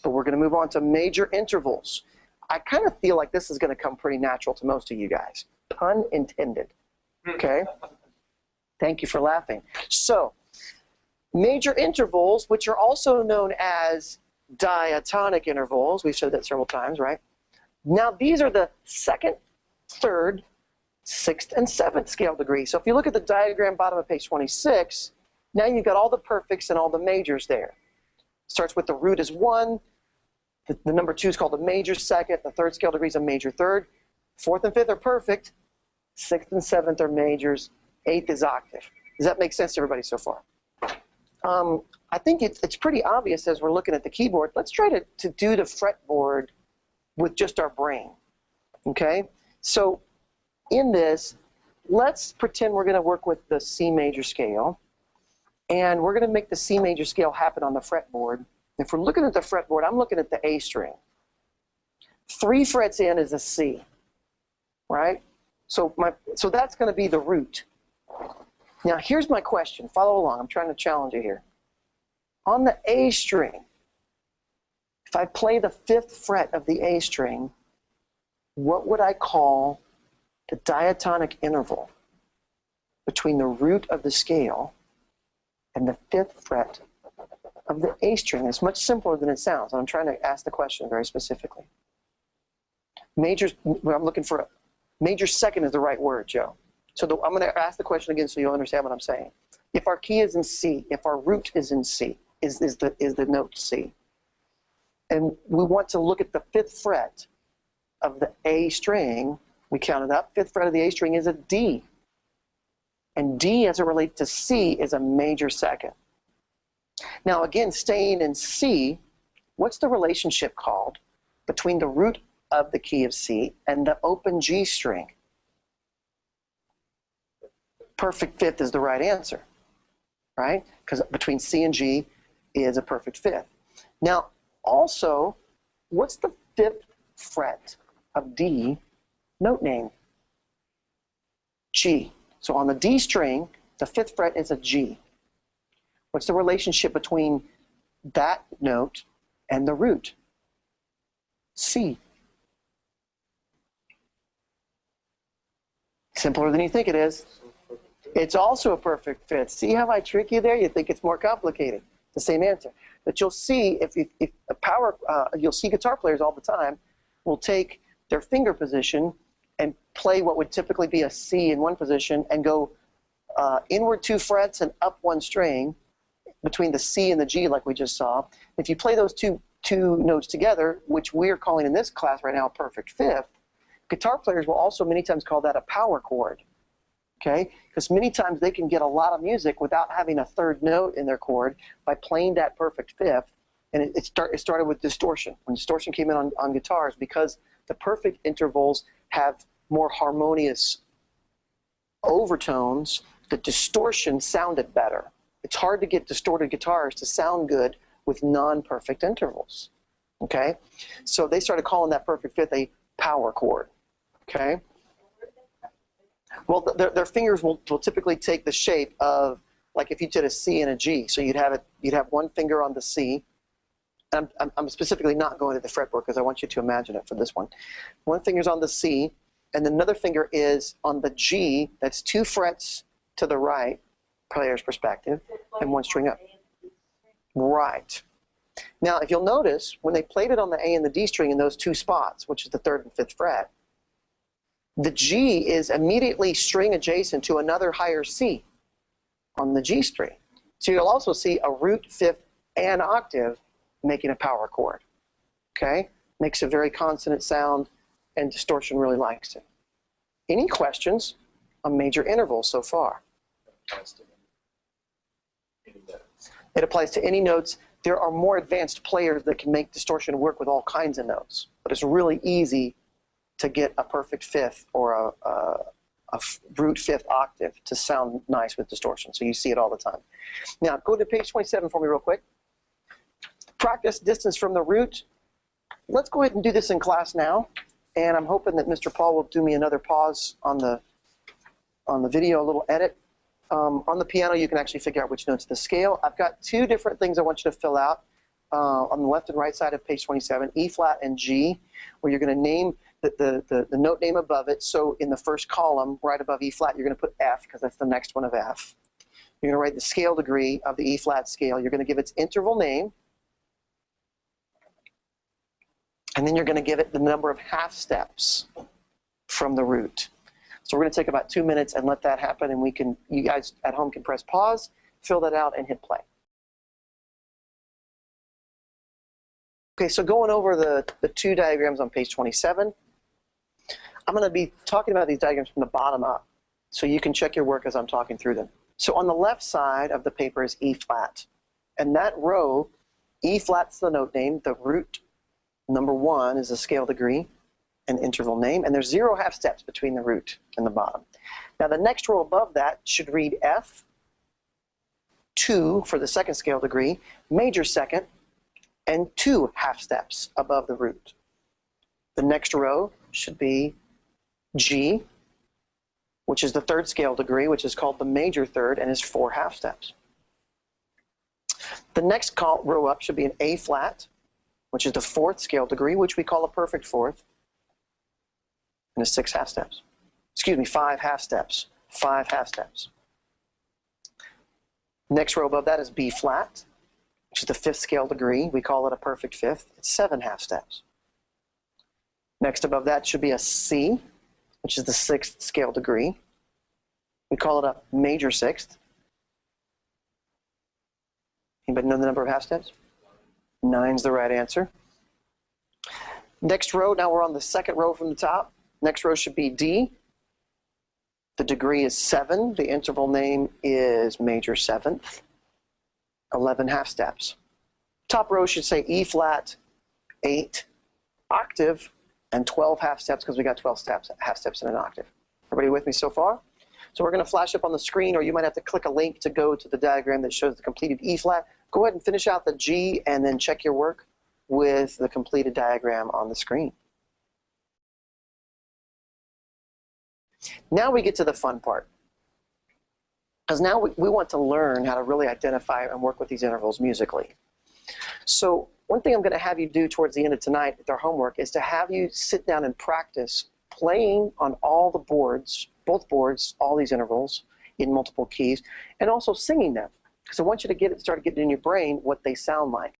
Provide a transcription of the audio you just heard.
but we're going to move on to major intervals. I kind of feel like this is going to come pretty natural to most of you guys. Pun intended. Okay? Thank you for laughing. So, major intervals, which are also known as diatonic intervals. We've said that several times, right? Now, these are the second, third, sixth, and seventh scale degree. So if you look at the diagram bottom of page 26, now you've got all the perfects and all the majors there. Starts with the root as 1. The number 2 is called a major second. The third scale degree is a major third. Fourth and fifth are perfect. Sixth and seventh are majors. Eighth is octave. Does that make sense to everybody so far? I think it's pretty obvious as we're looking at the keyboard. Let's try to do the fretboard with just our brain. Okay? So in this, let's pretend we're going to work with the C major scale. And we're going to make the C major scale happen on the fretboard. If we're looking at the fretboard, I'm looking at the A string. 3 frets in is a C, right? So that's going to be the root. Now here's my question. Follow along. I'm trying to challenge you here. On the A string, if I play the 5th fret of the A string, what would I call the diatonic interval between the root of the scale and the 5th fret of the A string? It's much simpler than it sounds. I'm trying to ask the question very specifically. Majors, I'm looking for major second is the right word, Joe. So I'm going to ask the question again so you'll understand what I'm saying. If our key is in C, if our root is in C, is the note C, and we want to look at the 5th fret of the A string, we count it up. 5th fret of the A string is a D. And D, as it relates to C, is a major second. Now, again, staying in C, what's the relationship called between the root of the key of C and the open G string? Perfect fifth is the right answer, right? Because between C and G is a perfect fifth. Now, also, what's the 5th fret of D note name? G. So on the D string, the 5th fret is a G. What's the relationship between that note and the root? C. Simpler than you think it is. It's also a perfect fifth. See how I trick you there? You think it's more complicated. The same answer. But you'll see you'll see guitar players all the time will take their finger position and play what would typically be a C in one position and go inward 2 frets and up 1 string between the C and the G like we just saw. If you play those two notes together, which we're calling in this class right now a perfect fifth, guitar players will also many times call that a power chord. Okay? Because many times they can get a lot of music without having a 3rd note in their chord by playing that perfect fifth. And it started with distortion. When distortion came in on guitars, because the perfect intervals have more harmonious overtones, the distortion sounded better. It's hard to get distorted guitars to sound good with non-perfect intervals. Okay? So they started calling that perfect fifth a power chord. Okay? Well, their fingers will typically take the shape of, like if you did a C and a G. So you'd have one finger on the C. And I'm specifically not going to the fretboard because I want you to imagine it for this one. One finger's on the C, and another finger is on the G. That's 2 frets to the right, player's perspective, and 1 string up. Right. Now, if you'll notice, when they played it on the A and the D string in those 2 spots, which is the 3rd and 5th fret, the G is immediately string adjacent to another higher C on the G string. So you'll also see a root, 5th, and octave making a power chord. Okay? Makes a very consonant sound, and distortion really likes it. Any questions on major intervals so far? It applies to any notes. There are more advanced players that can make distortion work with all kinds of notes, but it's really easy to get a perfect fifth or a root 5th octave to sound nice with distortion. So you see it all the time. Now, go to page 27 for me real quick. Practice distance from the root. Let's go ahead and do this in class now. And I'm hoping that Mr. Paul will do me another pause on the video, a little edit. On the piano, you can actually figure out which notes to scale. I've got 2 different things I want you to fill out. on the left and right side of page 27, E flat and G, where you're going to name the note name above it. So in the first column, right above E flat, you're going to put F, because that's the next one of F. You're going to write the scale degree of the E flat scale. You're going to give its interval name. And then you're going to give it the number of half steps from the root. So we're going to take about 2 minutes and let that happen, and you guys at home can press pause, fill that out, and hit play. Okay, so going over the two diagrams on page 27, I'm going to be talking about these diagrams from the bottom up, so you can check your work as I'm talking through them. So on the left side of the paper is E flat, and that row, E flat's the note name, the root number 1 is a scale degree, an interval name, and there's 0 half steps between the root and the bottom. Now the next row above that should read F, 2 for the second scale degree, major second, and 2 half steps above the root. The next row should be G, which is the third scale degree, which is called the major third, and is 4 half steps. The next row up should be an A flat, which is the fourth scale degree, which we call a perfect fourth, and is 6 half steps. Excuse me, 5 half steps. 5 half steps. Next row above that is B flat, which is the fifth scale degree. We call it a perfect fifth. It's 7 half steps. Next above that should be a C, which is the sixth scale degree. We call it a major sixth. Anybody know the number of half steps? 9's the right answer. Next row, now we're on the second row from the top. Next row should be D. The degree is 7. The interval name is major seventh. 11 half steps. Top row should say E flat, 8, octave, and 12 half steps, because we got 12 steps, half steps in an octave. Everybody with me so far? So we're going to flash up on the screen, or you might have to click a link to go to the diagram that shows the completed E flat. Go ahead and finish out the G, and then check your work with the completed diagram on the screen. Now we get to the fun part. Because now we want to learn how to really identify and work with these intervals musically. So one thing I'm going to have you do towards the end of tonight with our homework is to have you sit down and practice playing on all the boards, both boards, all these intervals in multiple keys, and also singing them. Because I want you to start getting in your brain what they sound like.